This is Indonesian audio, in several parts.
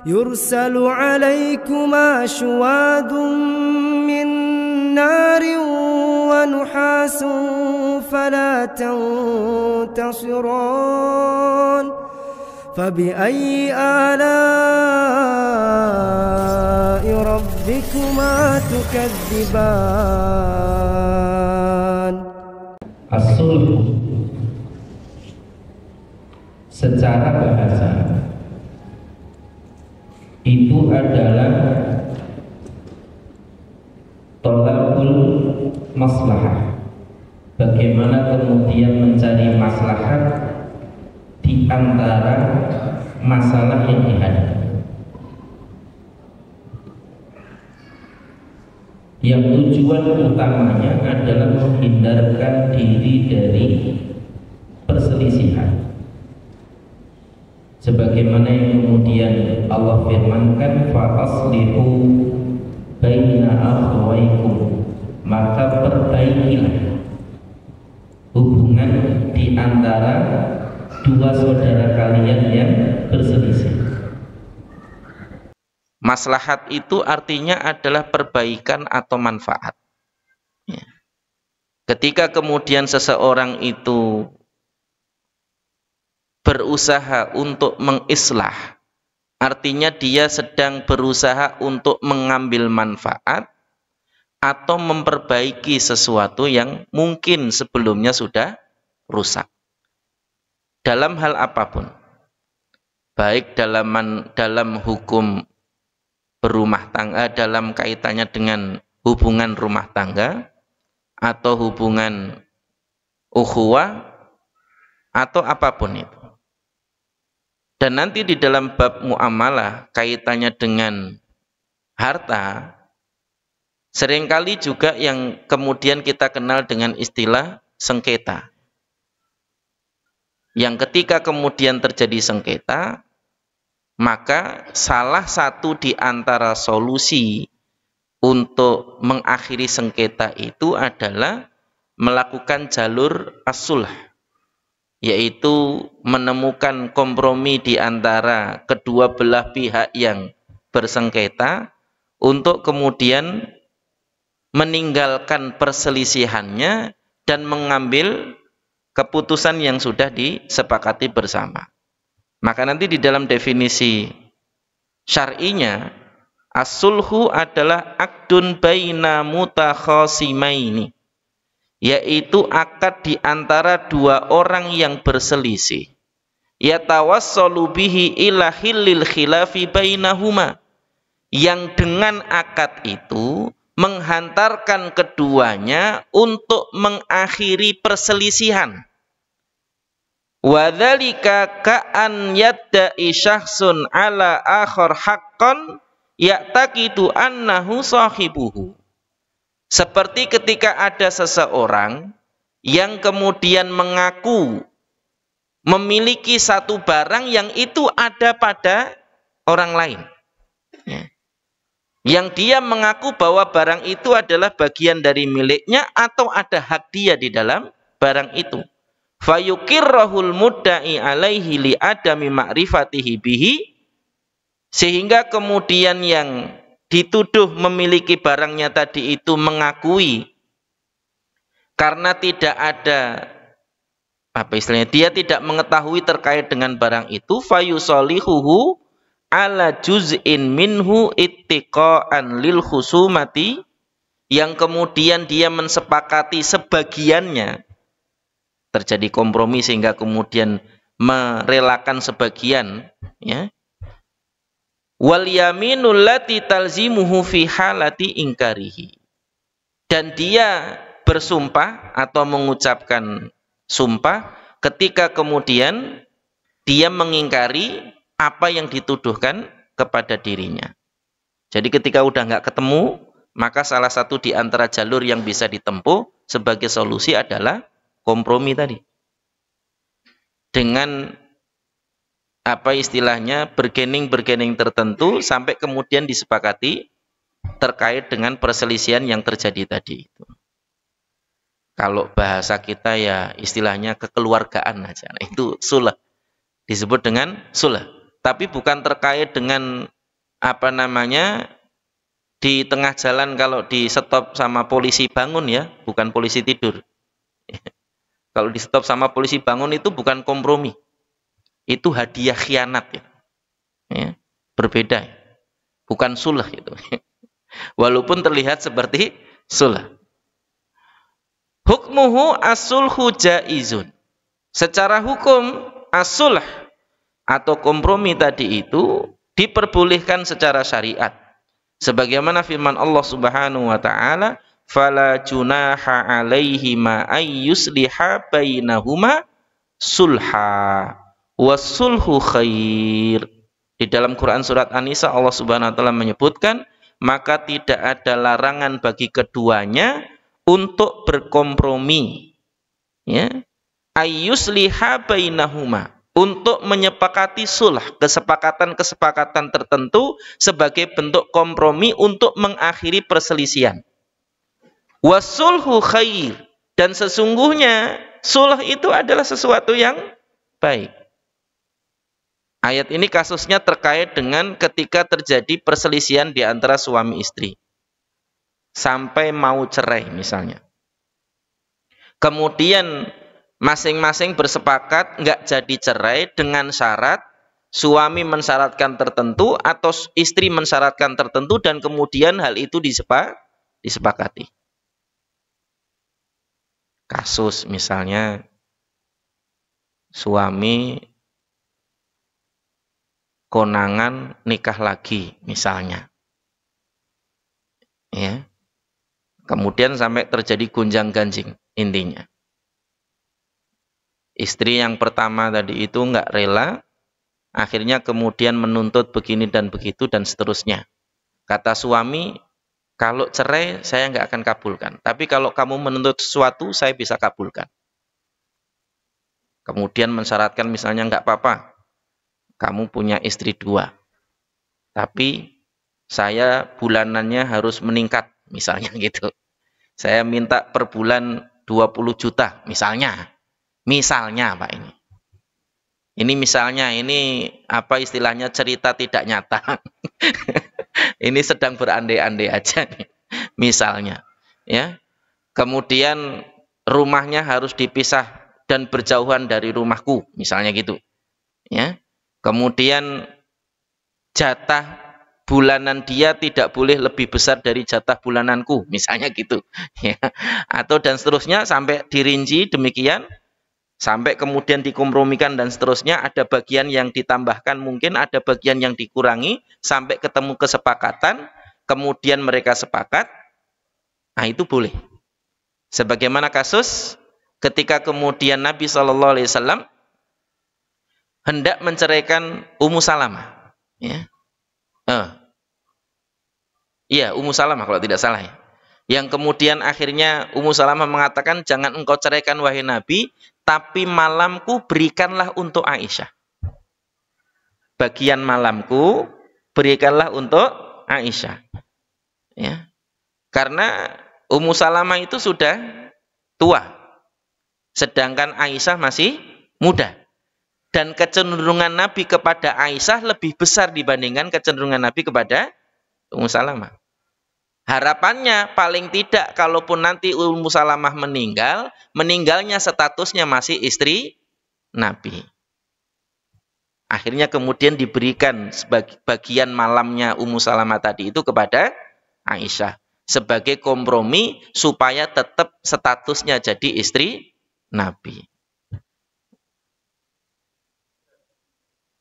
يرسل عليكما شواظ من نار ونحاس فلا تنتصران فبأي آلاء ربكما تكذبان. As-sulh secara bahasa itu adalah tolabul maslahah, bagaimana kemudian mencari maslahat di antara masalah yang dihadapi, yang tujuan utamanya adalah menghindarkan diri dari perselisihan, sebagaimana yang kemudian Allah firmankan, fa aslihu baina akhawaykum, maka perbaikilah hubungan di antara dua saudara kalian yang berselisih. Maslahat itu artinya adalah perbaikan atau manfaat. Ketika kemudian seseorang itu berusaha untuk mengislah, artinya dia sedang berusaha untuk mengambil manfaat atau memperbaiki sesuatu yang mungkin sebelumnya sudah rusak. Dalam hal apapun, baik dalam hukum berumah tangga, dalam kaitannya dengan hubungan rumah tangga atau hubungan ukhuwah atau apapun itu. Dan nanti di dalam bab muamalah kaitannya dengan harta, seringkali juga yang kemudian kita kenal dengan istilah sengketa. Yang ketika kemudian terjadi sengketa, maka salah satu di antara solusi untuk mengakhiri sengketa itu adalah melakukan jalur as-sulh, yaitu menemukan kompromi di antara kedua belah pihak yang bersengketa untuk kemudian meninggalkan perselisihannya dan mengambil keputusan yang sudah disepakati bersama. Maka nanti di dalam definisi syar'inya, as-sulhu adalah aqdun baina mutakhasimaini, yaitu akad di antara dua orang yang berselisih, yatawassalu bihi ila hillil khilafi bainahuma, yang dengan akad itu menghantarkan keduanya untuk mengakhiri perselisihan. Wa dzalika ka'an yadda'i syakhsun 'ala akhar haqqan ya'taqidu annahu sahibuhu. Seperti ketika ada seseorang yang kemudian mengaku memiliki satu barang yang itu ada pada orang lain. Ya. Yang dia mengaku bahwa barang itu adalah bagian dari miliknya atau ada hak dia di dalam barang itu. Fayukirrahul mudda'i alaihi li adami ma'rifatihi bihi, sehingga kemudian yang dituduh memiliki barangnya tadi itu mengakui karena tidak ada dia tidak mengetahui terkait dengan barang itu, fayusalihuhu ala juz'in minhu ittiqa'an lil khusumati, yang kemudian dia mensepakati sebagiannya, terjadi kompromi sehingga kemudian merelakan sebagian, ya. Wal yaminul lati talzimuhu fi halati ingkarihi, dan dia bersumpah atau mengucapkan sumpah ketika kemudian dia mengingkari apa yang dituduhkan kepada dirinya. Jadi ketika udah nggak ketemu, maka salah satu di antara jalur yang bisa ditempuh sebagai solusi adalah kompromi tadi. Dengan apa istilahnya, bergening-bergening tertentu sampai kemudian disepakati terkait dengan perselisihan yang terjadi tadi itu. Kalau bahasa kita ya istilahnya kekeluargaan aja. Nah, itu sulh. Disebut dengan sulh. Tapi bukan terkait dengan apa namanya di tengah jalan kalau di stop sama polisi bangun ya, bukan polisi tidur. Kalau di stop sama polisi bangun itu bukan kompromi. Itu hadiah khianat ya. Ya, berbeda. Bukan sulh itu. Walaupun terlihat seperti sulh. Hukmuhu as-sulhu jaizun. Secara hukum as-sulh atau kompromi tadi itu diperbolehkan secara syariat. Sebagaimana firman Allah Subhanahu wa taala, "Fala junaha 'alaihima ayyusliha bainahuma sulha was-sulhu khair." Di dalam Quran surat An-Nisa Allah Subhanahu wa taala menyebutkan, maka tidak ada larangan bagi keduanya untuk berkompromi. Ya. Ayyusliha bainahuma, untuk menyepakati sulh, kesepakatan-kesepakatan tertentu sebagai bentuk kompromi untuk mengakhiri perselisihan. Wasulhu khair, dan sesungguhnya sulh itu adalah sesuatu yang baik. Ayat ini kasusnya terkait dengan ketika terjadi perselisihan di antara suami istri. Sampai mau cerai misalnya. Kemudian masing-masing bersepakat nggak jadi cerai dengan syarat suami mensyaratkan tertentu atau istri mensyaratkan tertentu dan kemudian hal itu disepakati. Kasus misalnya suami konangan nikah lagi misalnya. Ya. Kemudian sampai terjadi gonjang-ganjing intinya. Istri yang pertama tadi itu nggak rela, akhirnya kemudian menuntut begini dan begitu dan seterusnya. Kata suami, kalau cerai saya nggak akan kabulkan, tapi kalau kamu menuntut sesuatu saya bisa kabulkan. Kemudian mensyaratkan misalnya nggak apa-apa, kamu punya istri 2, tapi saya bulanannya harus meningkat, misalnya gitu. Saya minta per bulan 20 juta, misalnya. Misalnya Pak ini. Ini misalnya, ini apa istilahnya cerita tidak nyata. Ini sedang berandai-andai aja nih. Misalnya, ya. Kemudian rumahnya harus dipisah dan berjauhan dari rumahku, misalnya gitu. Ya. Kemudian jatah bulanan dia tidak boleh lebih besar dari jatah bulananku, misalnya gitu. Ya. Atau dan seterusnya sampai dirinci demikian, sampai kemudian dikompromikan dan seterusnya, ada bagian yang ditambahkan mungkin, ada bagian yang dikurangi, sampai ketemu kesepakatan, kemudian mereka sepakat, nah itu boleh. Sebagaimana kasus ketika kemudian Nabi SAW hendak menceraikan Ummu Salamah. Ya. Iya, Ummu Salamah kalau tidak salah ya. Yang kemudian akhirnya Ummu Salamah mengatakan, jangan engkau ceraikan wahai Nabi, tapi malamku berikanlah untuk Aisyah. Bagian malamku berikanlah untuk Aisyah. Ya. Karena Ummu Salamah itu sudah tua. Sedangkan Aisyah masih muda. Dan kecenderungan Nabi kepada Aisyah lebih besar dibandingkan kecenderungan Nabi kepada Ummu Salamah. Harapannya paling tidak kalaupun nanti Ummu Salamah meninggal, meninggalnya statusnya masih istri Nabi. Akhirnya kemudian diberikan bagian malamnya Ummu Salamah tadi itu kepada Aisyah sebagai kompromi supaya tetap statusnya jadi istri Nabi.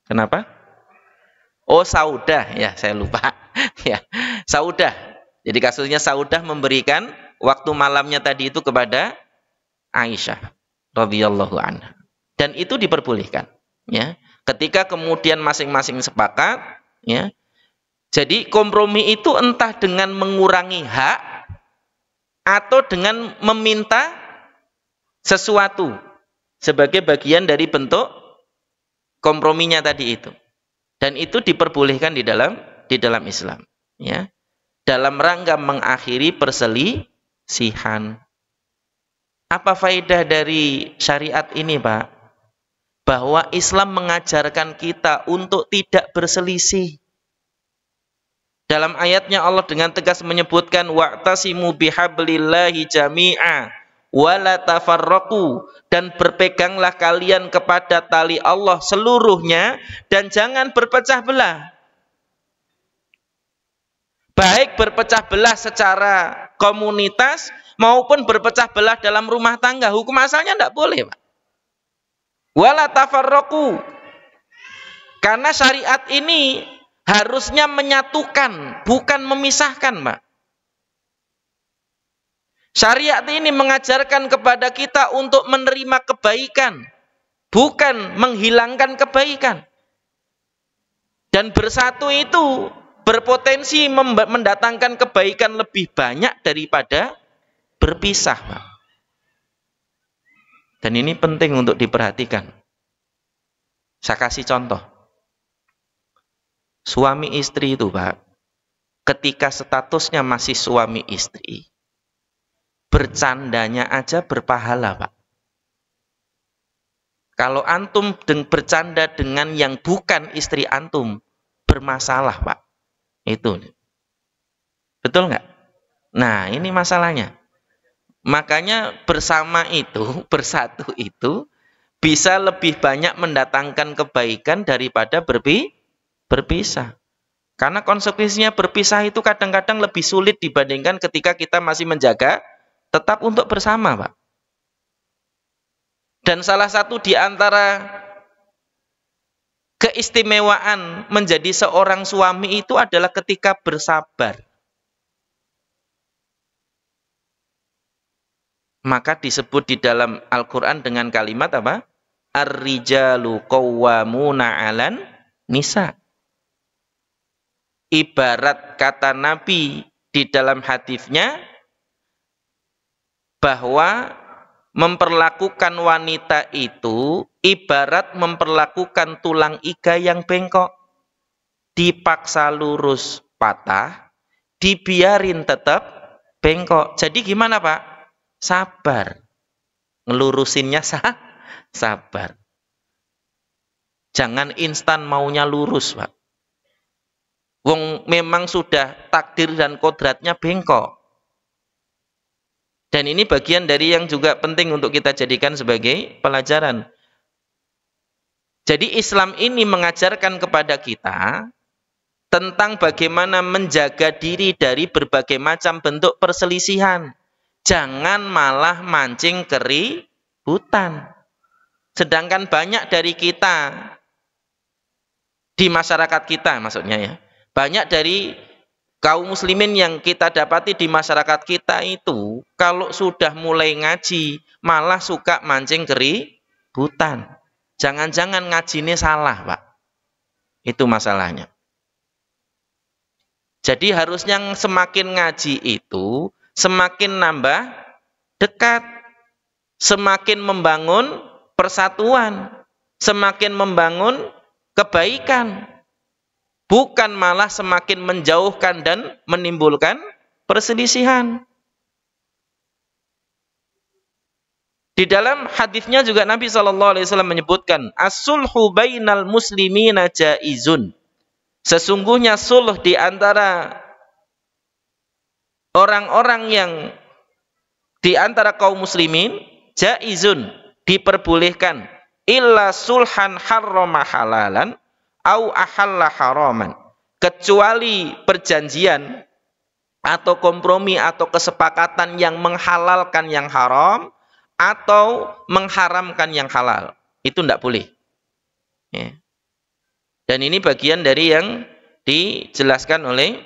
Kenapa? Oh, Saudah, ya saya lupa. Ya, Saudah. Jadi kasusnya Saudah memberikan waktu malamnya tadi itu kepada Aisyah radhiyallahu anha. Dan itu diperbolehkan, ya. Ketika kemudian masing-masing sepakat, ya. Jadi kompromi itu entah dengan mengurangi hak atau dengan meminta sesuatu sebagai bagian dari bentuk komprominya tadi itu. Dan itu diperbolehkan di dalam Islam, ya. Dalam rangka mengakhiri perselisihan. Apa faedah dari syariat ini, Pak? bahwa Islam mengajarkan kita untuk tidak berselisih. Dalam ayatnya Allah dengan tegas menyebutkan wa'tasimu bihablillahi jami'a wa la tafarraqu, dan berpeganglah kalian kepada tali Allah seluruhnya dan jangan berpecah belah. Baik berpecah belah secara komunitas maupun berpecah belah dalam rumah tangga, hukum asalnya tidak boleh, Pak. Wala tafarraqu. Karena syariat ini harusnya menyatukan, bukan memisahkan, Pak. Syariat ini mengajarkan kepada kita untuk menerima kebaikan, bukan menghilangkan kebaikan. Dan bersatu itu berpotensi mendatangkan kebaikan lebih banyak daripada berpisah, Pak. Dan ini penting untuk diperhatikan. Saya kasih contoh. Suami istri itu, Pak, ketika statusnya masih suami istri, bercandanya aja berpahala, Pak. Kalau antum bercanda dengan yang bukan istri antum, bermasalah, Pak. Itu. Betul nggak? Nah, ini masalahnya. Makanya bersama itu, bersatu itu, bisa lebih banyak mendatangkan kebaikan daripada berpisah. Karena konsekuensinya berpisah itu kadang-kadang lebih sulit dibandingkan ketika kita masih menjaga tetap untuk bersama, Pak. Dan salah satu di antara keistimewaan menjadi seorang suami itu adalah ketika bersabar. Maka disebut di dalam Al-Quran dengan kalimat apa? Ar-rijalu qawwamuna 'alan nisa. Ibarat kata Nabi di dalam hadisnya bahwa memperlakukan wanita itu ibarat memperlakukan tulang iga yang bengkok. Dipaksa lurus patah, dibiarin tetap bengkok. Jadi gimana, Pak? Sabar. Ngelurusinnya sabar. Jangan instan maunya lurus, Pak. Wong memang sudah takdir dan kodratnya bengkok. Dan ini bagian dari yang juga penting untuk kita jadikan sebagai pelajaran. Jadi Islam ini mengajarkan kepada kita tentang bagaimana menjaga diri dari berbagai macam bentuk perselisihan. Jangan malah mancing keributan. Sedangkan banyak dari kita, di masyarakat kita maksudnya ya, banyak dari kaum muslimin yang kita dapati di masyarakat kita itu, kalau sudah mulai ngaji, malah suka mancing keributan. Jangan-jangan ngajinya salah, Pak. Itu masalahnya. Jadi harusnya semakin ngaji itu, semakin nambah dekat. Semakin membangun persatuan. Semakin membangun kebaikan. Bukan malah semakin menjauhkan dan menimbulkan perselisihan. Di dalam hadisnya juga Nabi SAW menyebutkan, as-sulhu bainal muslimina jaizun. Sesungguhnya sulh di antara orang-orang yang di antara kaum muslimin jaizun, diperbolehkan, illa sulhan harrama halalan au ahalla haraman, kecuali perjanjian atau kompromi atau kesepakatan yang menghalalkan yang haram atau mengharamkan yang halal. Itu tidak boleh. Ya. Dan ini bagian dari yang dijelaskan oleh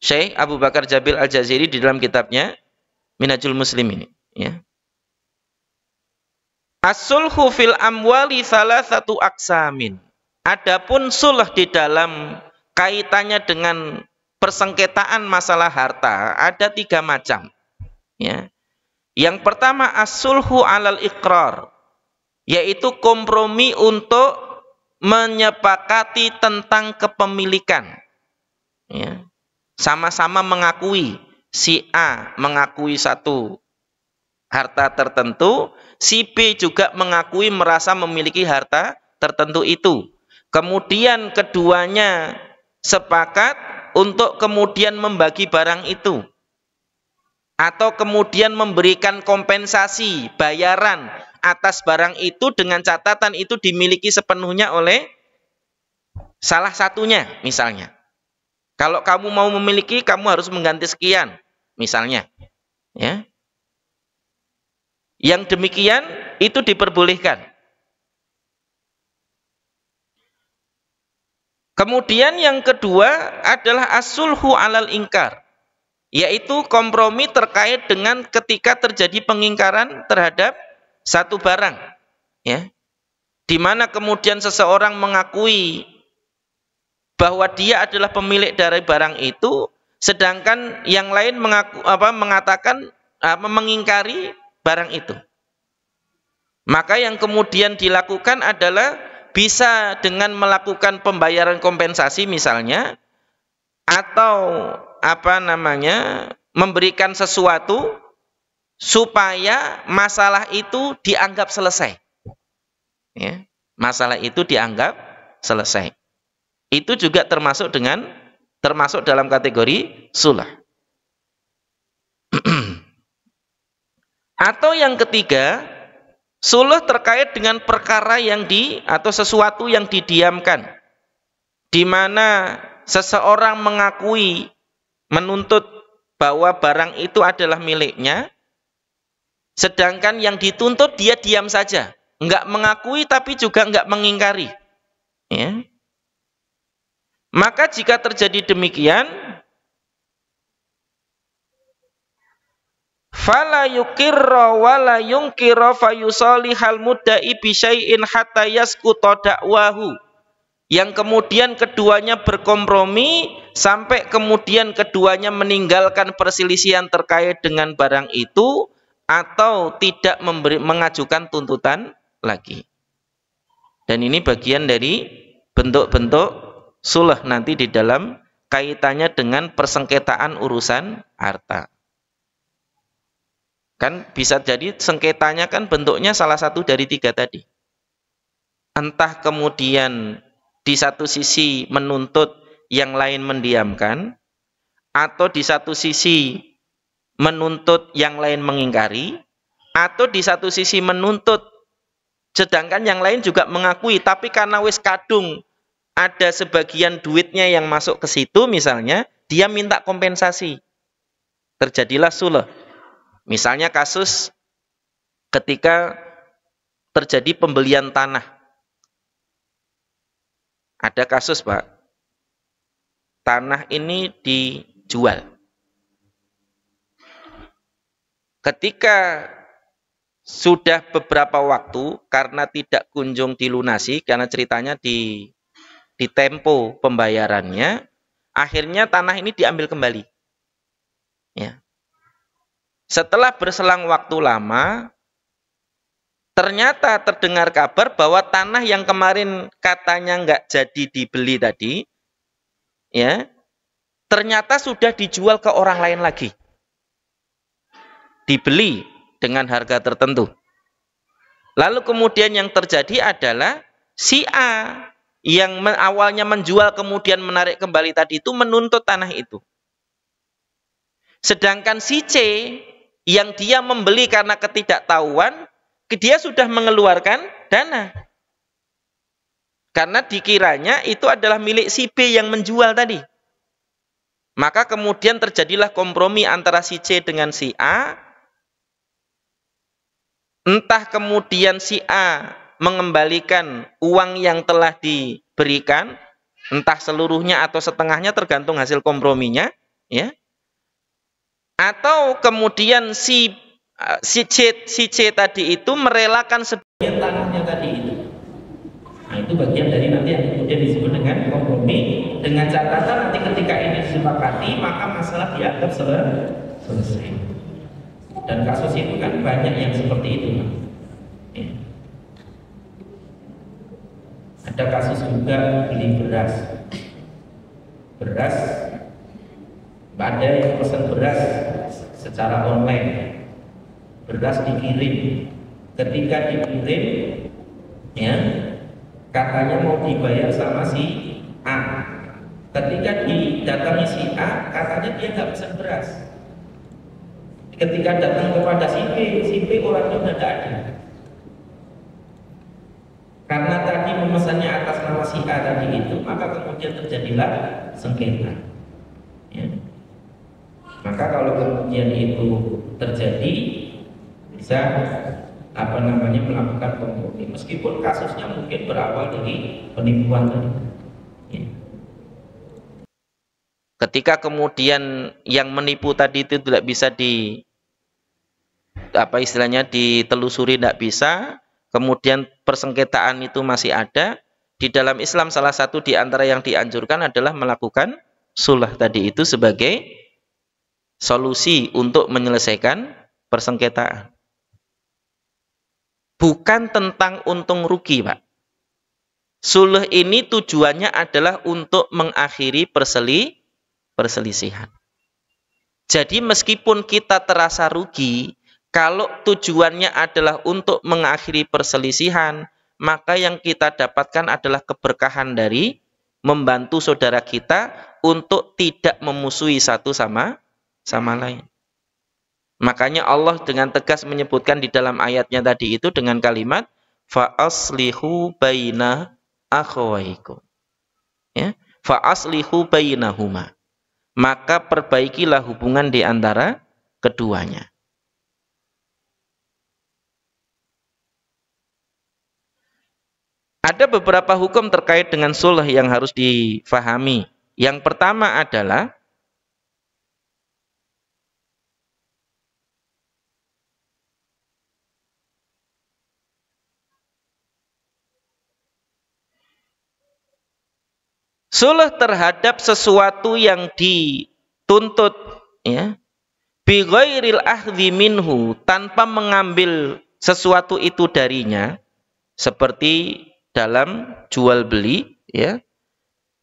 Syekh Abu Bakar Jabil Al-Jaziri di dalam kitabnya Minhajul Muslim ini. Ya. As-sulhu fil amwali salasatu aqsamin. Adapun sulh di dalam kaitannya dengan persengketaan masalah harta ada 3 macam. Ya. Yang pertama as-sulhu alal iqrar, yaitu kompromi untuk menyepakati tentang kepemilikan. Ya. Sama-sama mengakui, si A mengakui satu harta tertentu, si B juga mengakui merasa memiliki harta tertentu itu. Kemudian keduanya sepakat untuk kemudian membagi barang itu. Atau kemudian memberikan kompensasi, bayaran atas barang itu dengan catatan itu dimiliki sepenuhnya oleh salah satunya misalnya. Kalau kamu mau memiliki, kamu harus mengganti sekian misalnya. Ya. Yang demikian itu diperbolehkan. Kemudian yang kedua adalah as-sulhu alal ingkar, yaitu kompromi terkait dengan ketika terjadi pengingkaran terhadap satu barang, ya, di mana kemudian seseorang mengakui bahwa dia adalah pemilik dari barang itu, sedangkan yang lain mengatakan mengingkari barang itu. Maka yang kemudian dilakukan adalah bisa dengan melakukan pembayaran kompensasi misalnya, atau memberikan sesuatu supaya masalah itu dianggap selesai. Ya, masalah itu dianggap selesai. Itu juga termasuk dalam kategori sulah. Atau yang ketiga, suluh terkait dengan perkara atau sesuatu yang didiamkan, di mana seseorang menuntut bahwa barang itu adalah miliknya, sedangkan yang dituntut dia diam saja, enggak mengakui tapi juga enggak mengingkari. Ya. Maka jika terjadi demikian, fala yuqirra wala yunkira fayusalihal mudda'i bi syai'in hatta yasquta da'wahu. Yang kemudian keduanya berkompromi sampai kemudian keduanya meninggalkan perselisihan terkait dengan barang itu atau tidak mengajukan tuntutan lagi. Dan ini bagian dari bentuk-bentuk sulah nanti di dalam kaitannya dengan persengketaan urusan harta. Kan bisa jadi sengketanya kan bentuknya salah satu dari tiga tadi. Entah kemudian di satu sisi menuntut, yang lain mendiamkan, atau di satu sisi menuntut, yang lain mengingkari, atau di satu sisi menuntut, sedangkan yang lain juga mengakui, tapi karena wis kadung ada sebagian duitnya yang masuk ke situ misalnya, dia minta kompensasi. Terjadilah sulah. Misalnya kasus ketika terjadi pembelian tanah. Ada kasus, Pak. Tanah ini dijual. Ketika sudah beberapa waktu karena tidak kunjung dilunasi, karena ceritanya di tempo pembayarannya, akhirnya tanah ini diambil kembali. Ya. Setelah berselang waktu lama, ternyata terdengar kabar bahwa tanah yang kemarin katanya nggak jadi dibeli tadi, ya, ternyata sudah dijual ke orang lain lagi. Dibeli dengan harga tertentu. Lalu kemudian yang terjadi adalah si A yang awalnya menjual kemudian menarik kembali tadi itu menuntut tanah itu. Sedangkan si C yang dia membeli karena ketidaktahuan, dia sudah mengeluarkan dana. Karena dikiranya itu adalah milik si B yang menjual tadi. Maka kemudian terjadilah kompromi antara si C dengan si A. Entah kemudian si A mengembalikan uang yang telah diberikan, entah seluruhnya atau setengahnya tergantung hasil komprominya, ya. Atau kemudian si C tadi itu merelakan sebagian tanahnya tadi itu. Nah, itu bagian dari nanti yang kemudian disebut dengan kompromi, dengan catatan nanti ketika ini disepakati maka masalah dianggap selesai. Dan kasus itu kan banyak yang seperti itu, ya. Ada kasus juga beli beras, ada yang pesan beras secara online, beras dikirim. Ketika dikirim, ya, katanya mau dibayar sama si A. Ketika didatangi si A, katanya dia nggak pesan beras. Ketika datang kepada si B orangnya udah nggak ada. Karena tadi memesannya atas nama si A tadi itu, maka kemudian terjadilah sengketa. Ya. Maka kalau kemudian itu terjadi, bisa melakukan kompromi, meskipun kasusnya mungkin berawal dari penipuan tadi. Ya. Ketika kemudian yang menipu tadi itu tidak bisa ditelusuri, tidak bisa, kemudian persengketaan itu masih ada, di dalam Islam salah satu di antara yang dianjurkan adalah melakukan sulh tadi itu sebagai solusi untuk menyelesaikan persengketaan. Bukan tentang untung rugi, Pak. Sulh ini tujuannya adalah untuk mengakhiri perselisihan. Jadi meskipun kita terasa rugi, kalau tujuannya adalah untuk mengakhiri perselisihan, maka yang kita dapatkan adalah keberkahan dari membantu saudara kita untuk tidak memusuhi satu sama lain. Makanya Allah dengan tegas menyebutkan di dalam ayatnya tadi itu dengan kalimat fa'aslihu baina akhawaikum. Ya, fa'aslihu bainahuma. Maka perbaikilah hubungan di antara keduanya. Ada beberapa hukum terkait dengan sulh yang harus difahami. Yang pertama adalah sulh terhadap sesuatu yang dituntut, ya, bi ghairil akhdhi minhu, tanpa mengambil sesuatu itu darinya, seperti dalam jual beli, ya,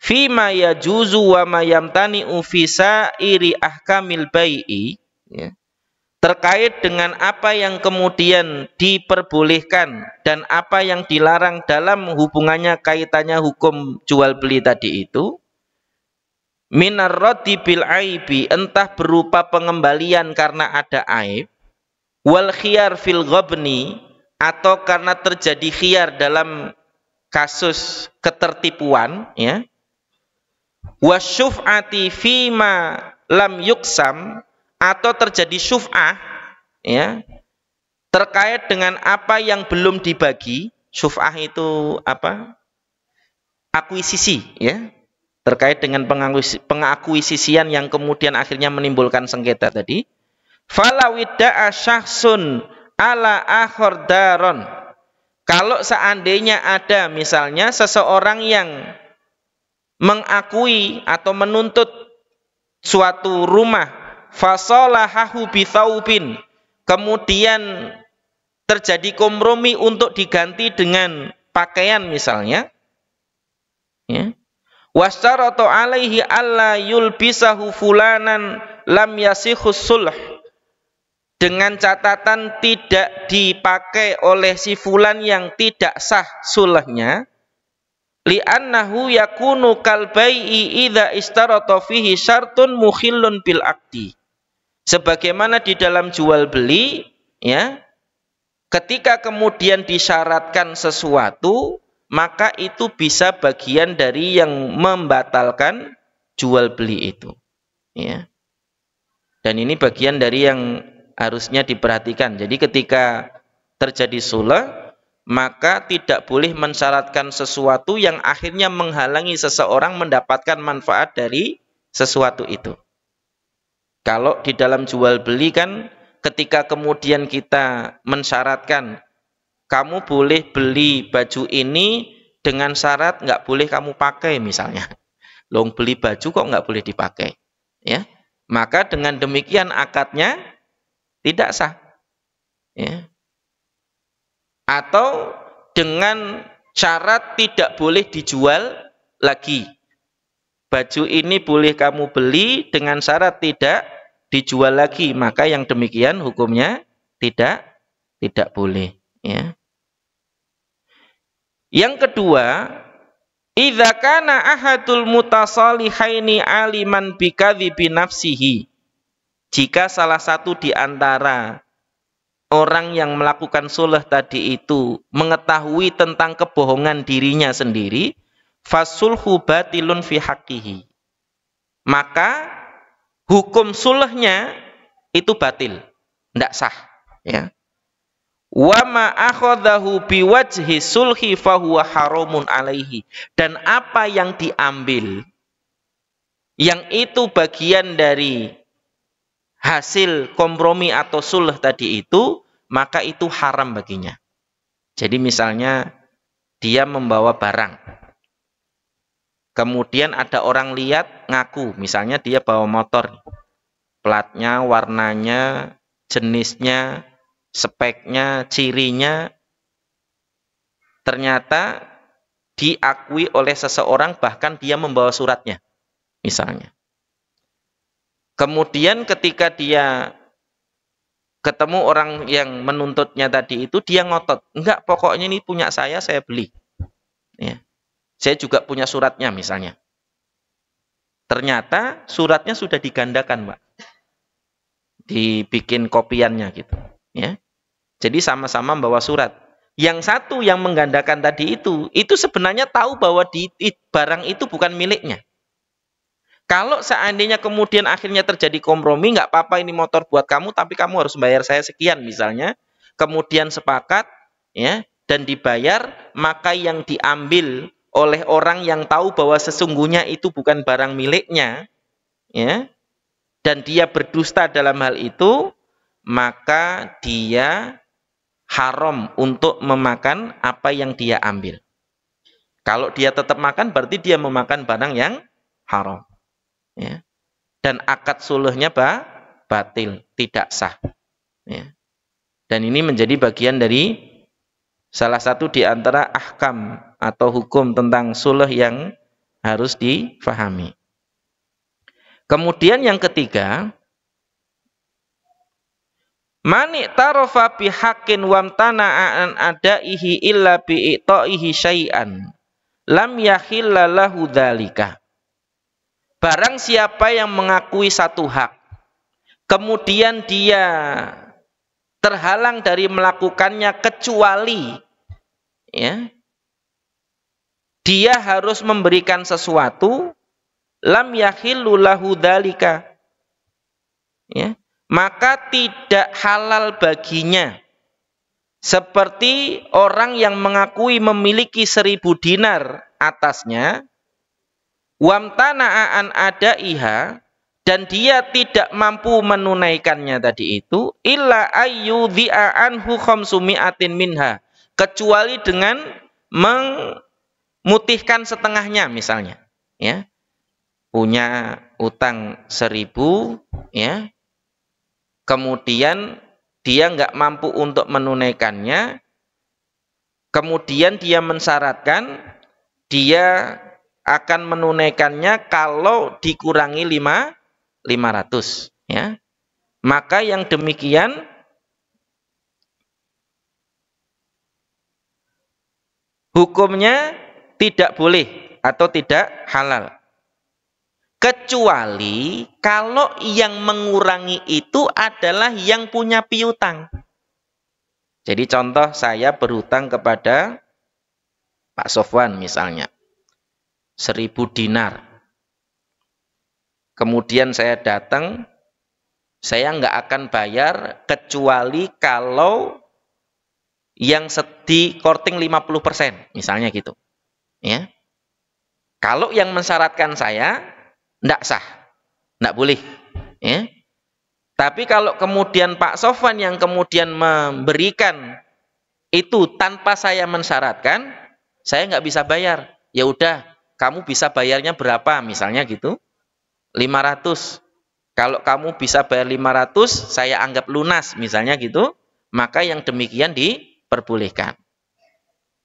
fima yajuzu wa ma yamtani'u fi sa'iri ahkamil bai'i, ya, terkait dengan apa yang kemudian diperbolehkan dan apa yang dilarang dalam hubungannya kaitannya hukum jual beli tadi itu, minar raddi bil aibi, entah berupa pengembalian karena ada aib, wal khiyar fil ghabni, atau karena terjadi khiyar dalam kasus ketertipuan, ya, wasyuf'ati fima lam yuksam, atau terjadi syuf'ah, ya, terkait dengan apa yang belum dibagi. Syuf'ah itu apa? Akuisisi, ya, terkait dengan pengakuisisian yang kemudian akhirnya menimbulkan sengketa tadi. Fala widda'a syahsun ala akhor daron. Kalau seandainya ada misalnya seseorang yang mengakui atau menuntut suatu rumah, fasalahahu bithaubin, kemudian terjadi kompromi untuk diganti dengan pakaian misalnya, ya, wastaratu alaihi alla yulbisahu fulanan lam yasihus sulh, dengan catatan tidak dipakai oleh si fulan yang tidak sah sulhnya, li'annahu yakunu kalbai'i idza istarata fihi syartun mukhillun bil aqdi. Sebagaimana di dalam jual beli, ya, ketika kemudian disyaratkan sesuatu, maka itu bisa bagian dari yang membatalkan jual beli itu, ya. Dan ini bagian dari yang harusnya diperhatikan. Jadi ketika terjadi sulh, maka tidak boleh mensyaratkan sesuatu yang akhirnya menghalangi seseorang mendapatkan manfaat dari sesuatu itu. Kalau di dalam jual beli kan, ketika kemudian kita mensyaratkan kamu boleh beli baju ini dengan syarat nggak boleh kamu pakai misalnya. Long beli baju kok nggak boleh dipakai, ya? Maka dengan demikian akadnya tidak sah, ya. Atau dengan syarat tidak boleh dijual lagi. Baju ini boleh kamu beli dengan syarat tidak dijual lagi, maka yang demikian hukumnya tidak boleh, ya. Yang kedua, idza kana ahadul mutasalihaini aliman bikadhibi nafsihi. Jika salah satu di antara orang yang melakukan sulh tadi itu mengetahui tentang kebohongan dirinya sendiri, fasulhu batilun fi haqqihi. Maka hukum sulhnya itu batil, tidak sah, ya. Wa ma akhadhahu biwajhi sulhi fahuwa haramun alaihi. Dan apa yang diambil yang itu bagian dari hasil kompromi atau sulh tadi itu, maka itu haram baginya. Jadi misalnya dia membawa barang, kemudian ada orang lihat ngaku, misalnya dia bawa motor, platnya, warnanya, jenisnya, speknya, cirinya, ternyata diakui oleh seseorang, bahkan dia membawa suratnya, misalnya. Kemudian ketika dia ketemu orang yang menuntutnya tadi itu, dia ngotot, enggak, pokoknya ini punya saya beli. Ya. Saya juga punya suratnya misalnya. Ternyata suratnya sudah digandakan, Pak. Dibikin kopiannya gitu. Ya. Jadi sama-sama membawa surat. Yang satu yang menggandakan tadi itu sebenarnya tahu bahwa barang itu bukan miliknya. Kalau seandainya kemudian akhirnya terjadi kompromi, nggak apa-apa ini motor buat kamu, tapi kamu harus bayar saya sekian misalnya. Kemudian sepakat, ya, dan dibayar, maka yang diambil oleh orang yang tahu bahwa sesungguhnya itu bukan barang miliknya, ya, dan dia berdusta dalam hal itu, maka dia haram untuk memakan apa yang dia ambil. Kalau dia tetap makan, berarti dia memakan barang yang haram. Ya. Dan akad sulhnya batil, tidak sah. Ya. Dan ini menjadi bagian dari salah satu di antara ahkam atau hukum tentang sulh yang harus difahami. Kemudian yang ketiga, mani tarofa bihaqqin wamtana'a an adaihi illa bi'ita'ihi syai'an lam yakhilla lahu dzalika. Barang siapa yang mengakui satu hak, kemudian dia terhalang dari melakukannya kecuali, ya, dia harus memberikan sesuatu, lam yakhillu lahu dzalika, ya, maka tidak halal baginya. Seperti orang yang mengakui memiliki 1000 dinar atasnya, wamtana'a an adaiha, dan dia tidak mampu menunaikannya tadi itu, illa ayyudhi'a anhu khamsumi'atin minha, kecuali dengan memutihkan setengahnya misalnya, ya. Punya utang 1000, ya. Kemudian dia nggak mampu untuk menunaikannya, kemudian dia mensyaratkan dia akan menunaikannya kalau dikurangi 500, ya. Maka yang demikian hukumnya tidak boleh atau tidak halal. Kecuali kalau yang mengurangi itu adalah yang punya piutang. Jadi contoh, saya berhutang kepada Pak Sofwan misalnya 1000 dinar. Kemudian saya datang, saya nggak akan bayar kecuali kalau yang di korting 50%, misalnya gitu. Ya. Kalau yang mensyaratkan saya, nggak sah, nggak boleh. Ya. Tapi kalau kemudian Pak Sofwan yang kemudian memberikan itu tanpa saya mensyaratkan, saya nggak bisa bayar. Ya udah, kamu bisa bayarnya berapa misalnya gitu, 500. Kalau kamu bisa bayar 500, saya anggap lunas misalnya gitu, maka yang demikian diperbolehkan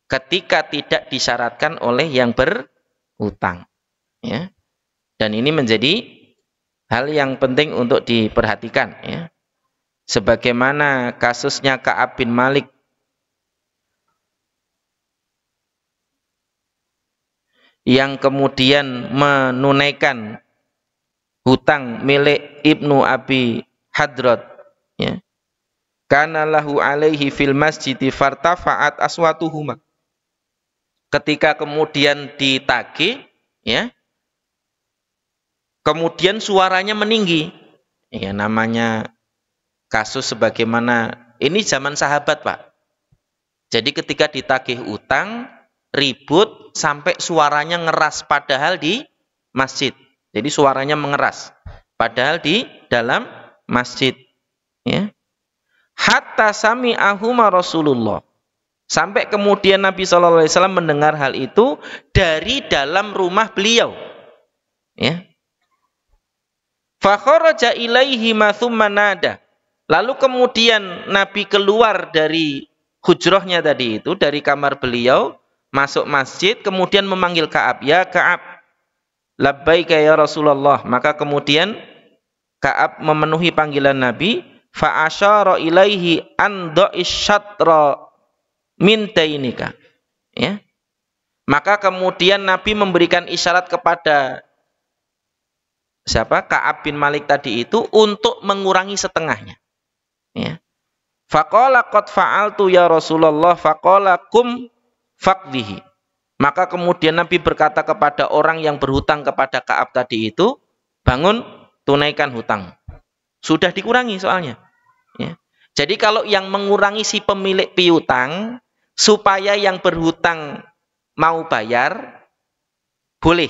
ketika tidak disyaratkan oleh yang berhutang, ya. Dan ini menjadi hal yang penting untuk diperhatikan, ya. sebagaimana kasusnya Ka'ab bin Malik yang kemudian menunaikan hutang milik Ibnu Abi Hadrat, ya. Kana lahu alaihi fil masjidi fartafa'at aswatuhuma. Ketika kemudian ditagih, ya, kemudian suaranya meninggi. Ya, namanya kasus sebagaimana ini zaman sahabat, Pak. Jadi ketika ditagih utang, ribut sampai suaranya ngeras padahal di masjid. Jadi suaranya mengeras padahal di dalam masjid, ya. Hatta sami'ahuma Rasulullah. Sampai kemudian Nabi SAW mendengar hal itu dari dalam rumah beliau. Ya. Fakharaja ilaihi ma thumma nada. Lalu kemudian Nabi keluar dari hujrahnya tadi itu, dari kamar beliau, masuk masjid, kemudian memanggil Ka'ab, ya Ka'ab, labbaika ya Rasulullah. Maka kemudian Ka'ab memenuhi panggilan Nabi, fa asyara ilaihi an da'ish syatra min tainika, ya. Maka kemudian Nabi memberikan isyarat kepada siapa? Ka'ab bin Malik tadi itu untuk mengurangi setengahnya, ya. Faqala qad fa'altu ya Rasulullah, faqala kum faqdihi. Maka kemudian Nabi berkata kepada orang yang berhutang kepada Ka'ab tadi itu, bangun, tunaikan hutang. Sudah dikurangi soalnya, ya. Jadi kalau yang mengurangi si pemilik piutang supaya yang berhutang mau bayar, boleh.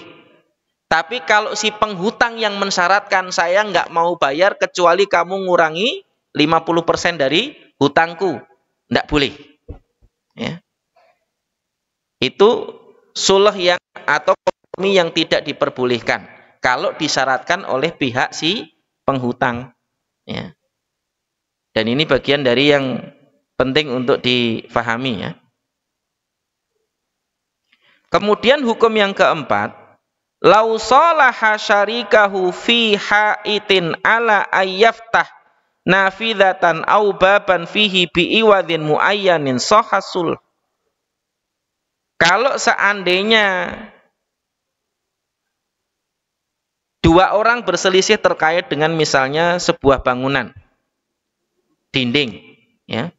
Tapi kalau si penghutang yang mensyaratkan saya nggak mau bayar kecuali kamu ngurangi 50% dari hutangku, nggak boleh, ya. Itu sulh yang atau kompromi yang tidak diperbolehkan kalau disyaratkan oleh pihak si penghutang, ya. Dan ini bagian dari yang penting untuk difahami, ya. Kemudian hukum yang keempat, lau salaha syarikahu fi haitin ala ayyaftah nafidatan au baban fihi bi'iwadhin muayyanin sahasul. Kalau seandainya dua orang berselisih terkait dengan misalnya sebuah bangunan, dinding, ya,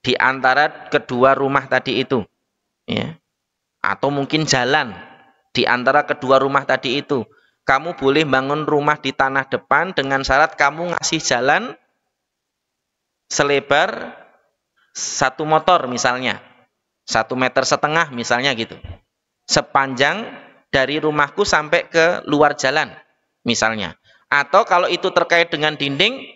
di antara kedua rumah tadi itu, ya, atau mungkin jalan di antara kedua rumah tadi itu. Kamu boleh bangun rumah di tanah depan dengan syarat kamu ngasih jalan selebar 1 motor misalnya, 1,5 meter misalnya gitu, sepanjang dari rumahku sampai ke luar jalan misalnya. Atau kalau itu terkait dengan dinding,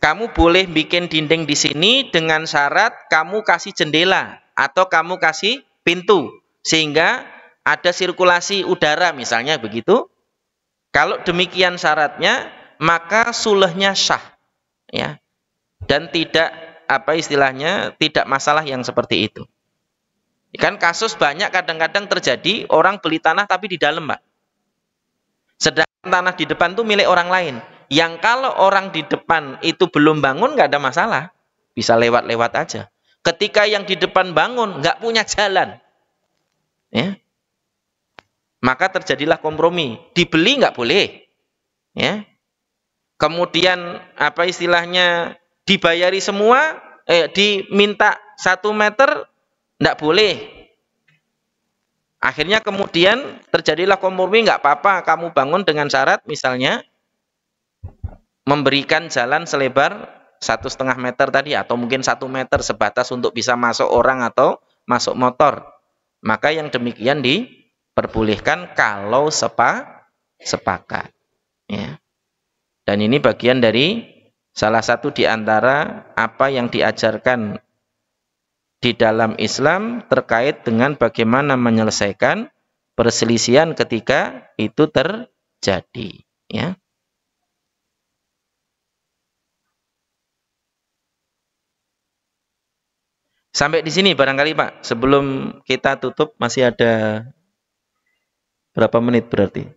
kamu boleh bikin dinding di sini dengan syarat kamu kasih jendela atau kamu kasih pintu sehingga ada sirkulasi udara misalnya begitu. Kalau demikian syaratnya, maka sulhnya syah, ya. Dan tidak apa istilahnya, tidak masalah yang seperti itu. Kan kasus banyak kadang-kadang terjadi orang beli tanah tapi di dalam, Pak. Sedangkan tanah di depan itu milik orang lain. Yang kalau orang di depan itu belum bangun nggak ada masalah, bisa lewat-lewat aja. Ketika yang di depan bangun nggak punya jalan, ya, maka terjadilah kompromi. Dibeli nggak boleh, ya. Kemudian apa istilahnya dibayari semua, diminta 1 meter nggak boleh. Akhirnya kemudian terjadilah kompromi, nggak apa-apa kamu bangun dengan syarat misalnya memberikan jalan selebar 1,5 meter tadi atau mungkin 1 meter sebatas untuk bisa masuk orang atau masuk motor. Maka yang demikian diperbolehkan kalau sepakat, ya. Dan ini bagian dari salah satu di antara apa yang diajarkan di dalam Islam terkait dengan bagaimana menyelesaikan perselisihan ketika itu terjadi, ya. Sampai di sini barangkali, Pak. Sebelum kita tutup masih ada berapa menit berarti?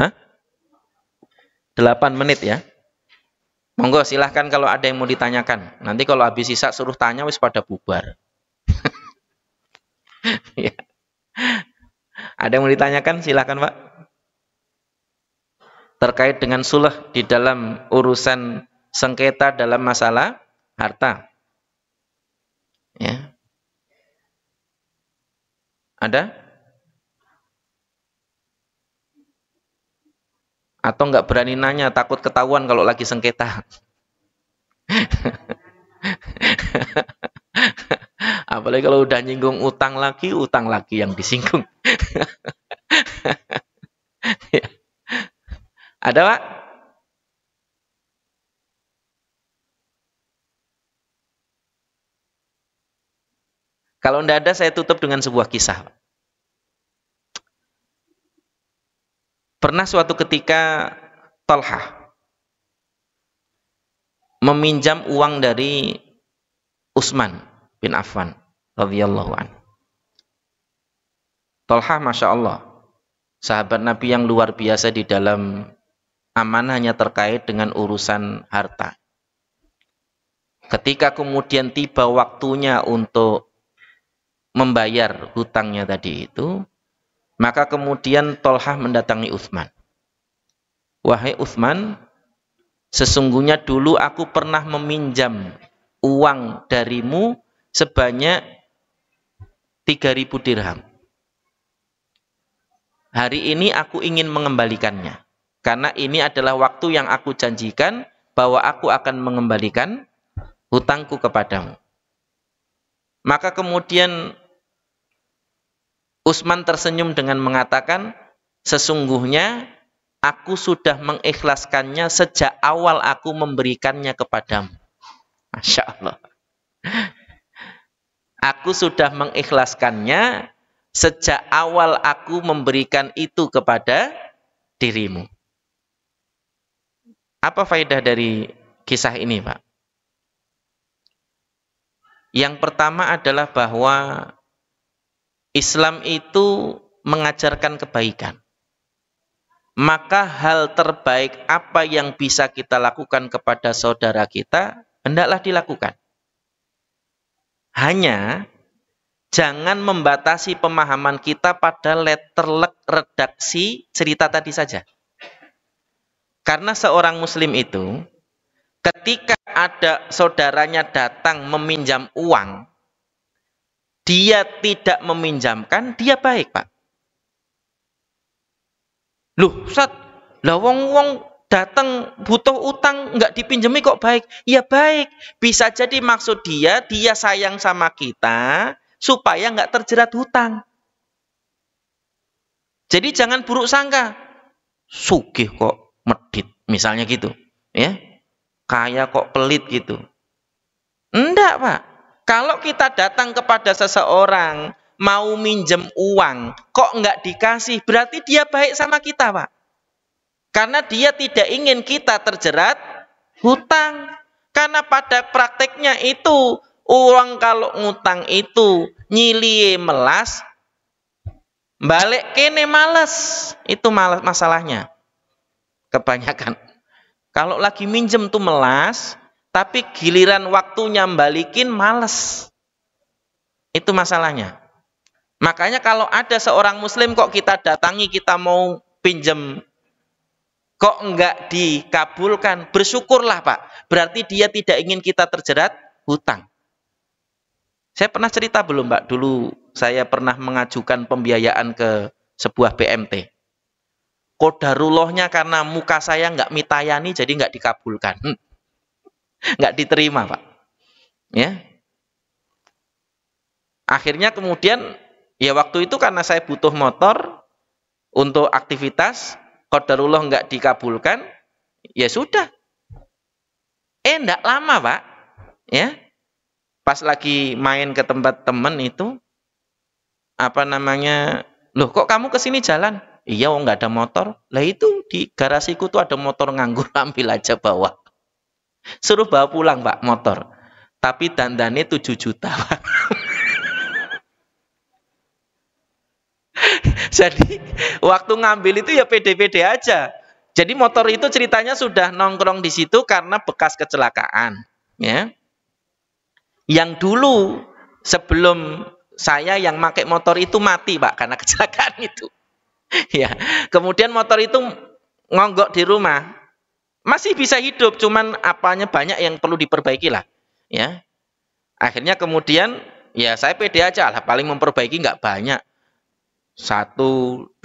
Hah? 8 menit ya. Monggo silahkan kalau ada yang mau ditanyakan. Nanti kalau habis sisa suruh tanya wis pada bubar. Ya. Ada yang mau ditanyakan? Silahkan Pak. Terkait dengan sulh di dalam urusan sengketa dalam masalah harta. Ya. Ada? Atau nggak berani nanya, takut ketahuan kalau lagi sengketa. Apalagi kalau udah nyinggung utang lagi yang disinggung. Ya. Ada Pak? Kalau tidak ada, saya tutup dengan sebuah kisah. Pernah suatu ketika Talhah meminjam uang dari Utsman bin Affan radhiyallahu anhu. Talhah, masya Allah, sahabat Nabi yang luar biasa di dalam amanahnya terkait dengan urusan harta. Ketika kemudian tiba waktunya untuk membayar hutangnya tadi itu, maka kemudian Talhah mendatangi Utsman. Wahai Utsman, sesungguhnya dulu aku pernah meminjam uang darimu sebanyak 3.000 dirham. Hari ini aku ingin mengembalikannya. Karena ini adalah waktu yang aku janjikan bahwa aku akan mengembalikan hutangku kepadamu. Maka kemudian Utsman tersenyum dengan mengatakan, sesungguhnya aku sudah mengikhlaskannya sejak awal aku memberikannya kepadamu. Masya Allah. Aku sudah mengikhlaskannya sejak awal aku memberikan itu kepada dirimu. Apa faedah dari kisah ini, Pak? Yang pertama adalah bahwa Islam itu mengajarkan kebaikan. Maka hal terbaik apa yang bisa kita lakukan kepada saudara kita, hendaklah dilakukan. Hanya jangan membatasi pemahaman kita pada letterlek redaksi cerita tadi saja. Karena seorang muslim itu, ketika ada saudaranya datang meminjam uang, dia tidak meminjamkan, dia baik, Pak. Loh, Ustaz, lah wong datang butuh utang nggak dipinjemi kok baik? Ya baik, bisa jadi maksud dia sayang sama kita supaya nggak terjerat hutang. Jadi jangan buruk sangka, sugih kok medit, misalnya gitu, ya, kaya kok pelit gitu. Enggak, Pak. Kalau kita datang kepada seseorang mau minjem uang, kok nggak dikasih, berarti dia baik sama kita, Pak. Karena dia tidak ingin kita terjerat hutang. Karena pada prakteknya itu, uang kalau ngutang itu nyilie melas, balik kene males. Itu masalahnya. Kebanyakan. Kalau lagi minjem tuh melas, tapi giliran waktunya balikin males. Itu masalahnya. Makanya kalau ada seorang muslim kok kita datangi, kita mau pinjem, kok enggak dikabulkan, bersyukurlah, Pak. Berarti dia tidak ingin kita terjerat hutang. Saya pernah cerita belum, Pak? Dulu saya pernah mengajukan pembiayaan ke sebuah BMT. Qadarullahnya karena muka saya enggak mitayani, jadi enggak dikabulkan. Enggak diterima, Pak. Ya. Akhirnya kemudian, ya waktu itu karena saya butuh motor untuk aktivitas, qadarullah enggak dikabulkan, ya sudah. Enggak lama, Pak. Ya. Pas lagi main ke tempat teman itu, loh kok kamu kesini jalan? Iya, enggak ada motor. Lah itu di garasiku tuh ada motor nganggur, ambil aja bawa. Suruh bawa pulang, Pak, motor. Tapi dandane 7 juta, Pak. Jadi waktu ngambil itu ya pede-pede aja. Jadi motor itu ceritanya sudah nongkrong di situ karena bekas kecelakaan. Ya. Yang dulu sebelum saya yang pakai motor itu mati Pak karena kecelakaan itu. Ya. Kemudian motor itu ngonggok di rumah. Masih bisa hidup, cuman apanya banyak yang perlu diperbaiki lah. Ya. Akhirnya kemudian ya saya pede aja lah, paling memperbaiki nggak banyak. 1, 2,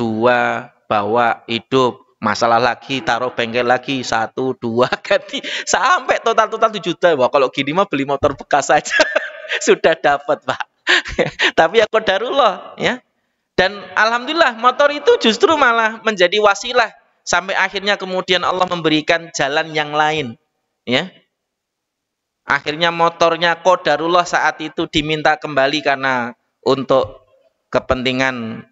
bawa hidup, masalah lagi, taruh bengkel lagi, 1, 2, ganti, sampai total 7 juta. Wah, kalau gini mah beli motor bekas saja sudah dapat Pak. Tapi ya qadarullah ya. Dan alhamdulillah motor itu justru malah menjadi wasilah sampai akhirnya kemudian Allah memberikan jalan yang lain ya. Akhirnya motornya qadarullah saat itu diminta kembali karena untuk kepentingan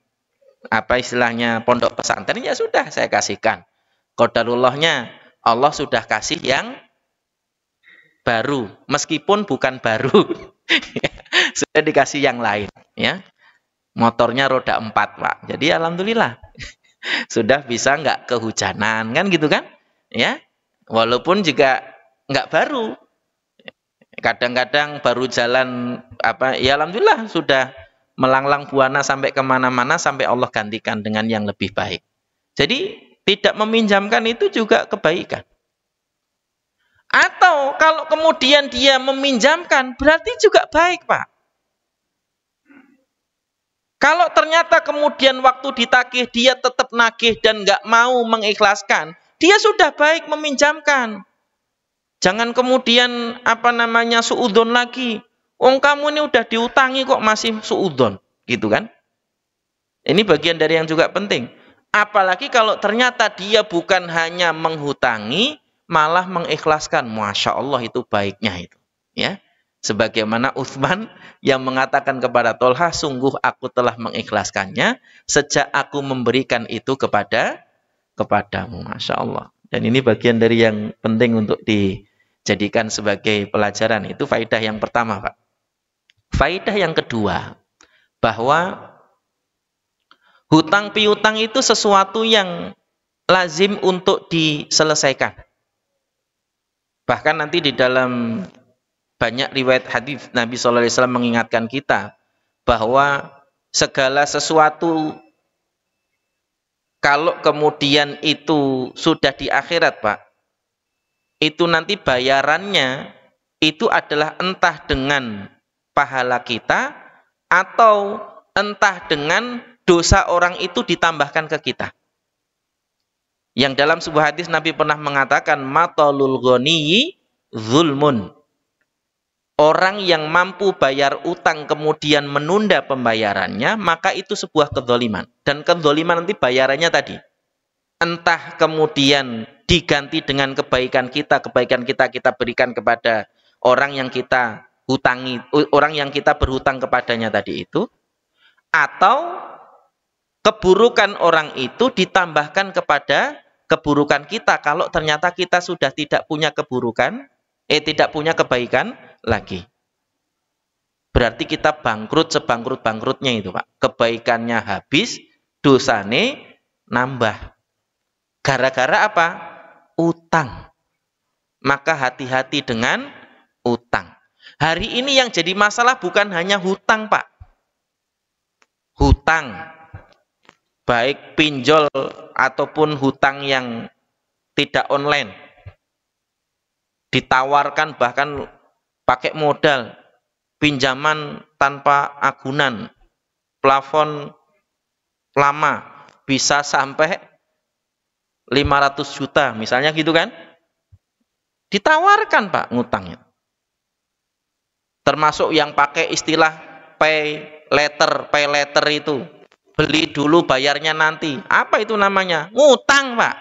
apa istilahnya pondok pesantren, ya sudah saya kasihkan. Qadarullahnya Allah sudah kasih yang baru, meskipun bukan baru. Sudah dikasih yang lain ya. Motornya roda 4 Pak. Jadi alhamdulillah sudah bisa nggak kehujanan kan gitu kan ya. Walaupun juga nggak baru, kadang-kadang baru jalan apa ya, alhamdulillah sudah melanglang buana sampai kemana-mana sampai Allah gantikan dengan yang lebih baik. Jadi tidak meminjamkan itu juga kebaikan. Atau kalau kemudian dia meminjamkan berarti juga baik Pak. Kalau ternyata kemudian waktu ditagih dia tetap nagih dan nggak mau mengikhlaskan, dia sudah baik meminjamkan. Jangan kemudian apa namanya suudzon lagi. Wong kamu ini udah diutangi kok masih suudzon, gitu kan? Ini bagian dari yang juga penting. Apalagi kalau ternyata dia bukan hanya menghutangi, malah mengikhlaskan. Masya Allah itu baiknya itu. Ya, sebagaimana Utsman yang mengatakan kepada Tolha, sungguh aku telah mengikhlaskannya sejak aku memberikan itu kepadamu. Masya Allah. Dan ini bagian dari yang penting untuk dijadikan sebagai pelajaran. Itu faedah yang pertama, Pak. Faedah yang kedua, bahwa hutang piutang itu sesuatu yang lazim untuk diselesaikan. Bahkan nanti di dalam banyak riwayat hadis Nabi SAW mengingatkan kita bahwa segala sesuatu kalau kemudian itu sudah di akhirat Pak, itu nanti bayarannya itu adalah entah dengan pahala kita atau entah dengan dosa orang itu ditambahkan ke kita. Yang dalam sebuah hadis Nabi pernah mengatakan matalul ghaniyyi zulmun. Orang yang mampu bayar utang kemudian menunda pembayarannya, maka itu sebuah kezaliman. Dan kezaliman nanti bayarannya tadi, entah kemudian diganti dengan kebaikan kita kita berikan kepada orang yang kita hutangi, orang yang kita berhutang kepadanya tadi itu, atau keburukan orang itu ditambahkan kepada keburukan kita kalau ternyata kita sudah tidak punya keburukan, tidak punya kebaikan lagi. Berarti kita bangkrut sebangkrut-bangkrutnya itu Pak. Kebaikannya habis, dosane nambah. Gara-gara apa? Utang. Maka hati-hati dengan utang. Hari ini yang jadi masalah bukan hanya hutang Pak. Hutang, baik pinjol ataupun hutang yang tidak online. Ditawarkan bahkan pakai modal, pinjaman tanpa agunan, plafon lama, bisa sampai 500 juta misalnya gitu kan. Ditawarkan Pak ngutangnya. Termasuk yang pakai istilah pay letter itu. Beli dulu bayarnya nanti. Apa itu namanya? Ngutang Pak.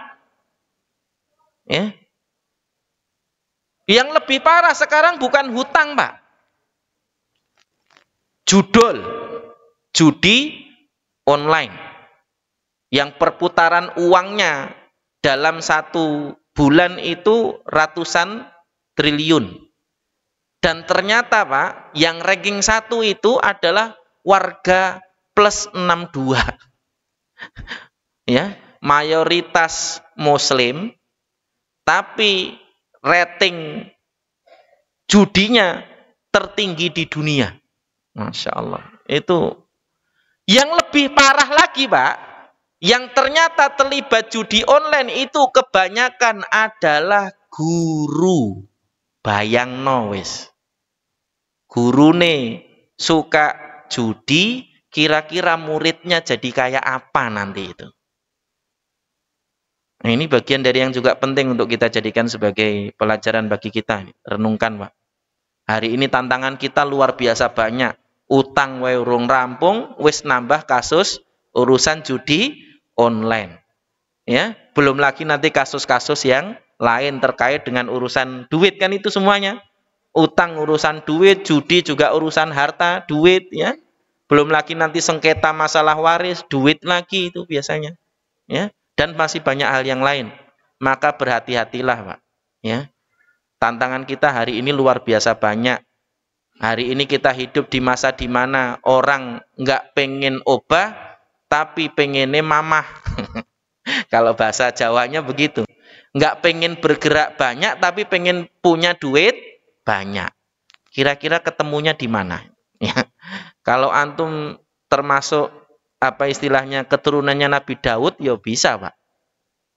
Ya. Yang lebih parah sekarang bukan hutang Pak. Judol. Judi online. Yang perputaran uangnya dalam 1 bulan itu ratusan triliun. Dan ternyata Pak, yang ranking 1 itu adalah warga plus 62. Ya, mayoritas Muslim, tapi rating judinya tertinggi di dunia. Masya Allah. Itu yang lebih parah lagi, Pak. Yang ternyata terlibat judi online itu kebanyakan adalah guru. Bayangno wis. Gurune suka judi, kira-kira muridnya jadi kayak apa nanti itu. Nah, ini bagian dari yang juga penting untuk kita jadikan sebagai pelajaran bagi kita. Renungkan, Pak. Hari ini tantangan kita luar biasa banyak. Utang wae urung rampung, wis nambah kasus urusan judi online. Ya, belum lagi nanti kasus-kasus yang lain terkait dengan urusan duit, kan itu semuanya. Utang urusan duit, judi juga urusan harta, duit, ya. Belum lagi nanti sengketa masalah waris, duit lagi itu biasanya. Ya, dan masih banyak hal yang lain. Maka berhati-hatilah, Pak. Ya. Tantangan kita hari ini luar biasa banyak. Hari ini kita hidup di masa di mana orang nggak pengen obah, tapi pengennya mamah. Kalau bahasa Jawanya begitu. Nggak pengen bergerak banyak, tapi pengen punya duit banyak. Kira-kira ketemunya di mana? Ya. Kalau antum termasuk apa istilahnya keturunannya Nabi Daud, ya bisa, Pak.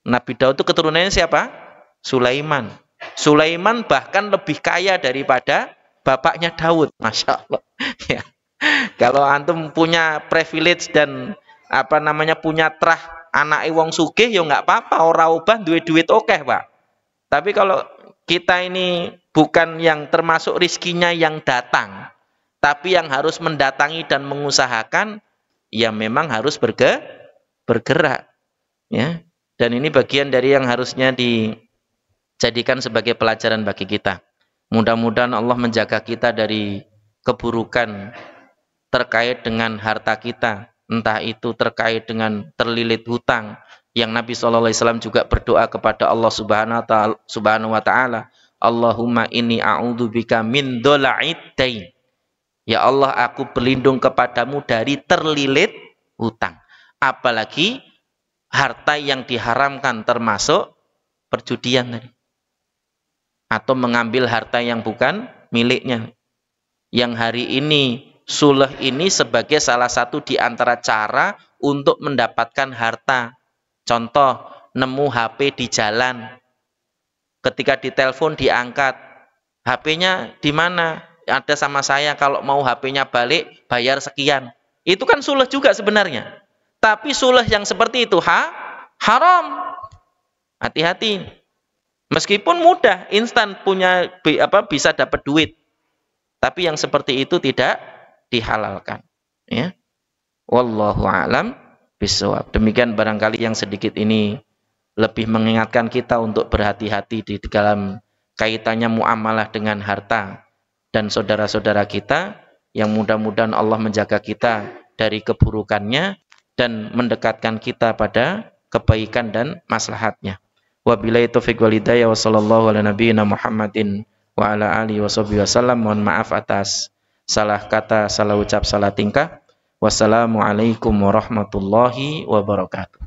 Nabi Daud itu keturunannya siapa? Sulaiman. Sulaiman bahkan lebih kaya daripada bapaknya Daud, Masya Allah. Ya. Kalau antum punya privilege dan apa namanya punya trah anak wong sugih, ya nggak apa-apa, ora ubah duit oke, Pak. Tapi kalau kita ini bukan yang termasuk rizkinya yang datang, tapi yang harus mendatangi dan mengusahakan, ya memang harus bergerak. Ya. Dan ini bagian dari yang harusnya dijadikan sebagai pelajaran bagi kita. Mudah-mudahan Allah menjaga kita dari keburukan terkait dengan harta kita, entah itu terkait dengan terlilit hutang, yang Nabi SAW juga berdoa kepada Allah Subhanahu wa Ta'ala, Allahumma inni a'udzubika min dola'id dain. Ya Allah, aku berlindung kepadamu dari terlilit hutang. Apalagi harta yang diharamkan, termasuk perjudian tadi. Atau mengambil harta yang bukan miliknya. Yang hari ini, sulh ini sebagai salah satu di antara cara untuk mendapatkan harta. Contoh, nemu HP di jalan. Ketika ditelepon diangkat. HP-nya di mana? Ada sama saya, kalau mau HP-nya balik, bayar sekian. Itu kan sulh juga sebenarnya. Tapi sulh yang seperti itu haram. Hati-hati. Meskipun mudah, instan punya bisa dapat duit. Tapi yang seperti itu tidak dihalalkan. Ya. Wallahu a'lam bishawab. Demikian barangkali yang sedikit ini lebih mengingatkan kita untuk berhati-hati di dalam kaitannya muamalah dengan harta dan saudara-saudara kita, yang mudah-mudahan Allah menjaga kita dari keburukannya dan mendekatkan kita pada kebaikan dan maslahatnya. Wabillahi taufiq wal hidayah, wa sallallahu ala nabiyyina Muhammadin wa ala alihi washabihi wasallam. Mohon maaf atas salah kata, salah ucap, salah tingkah. Wassalamualaikum warahmatullahi wabarakatuh.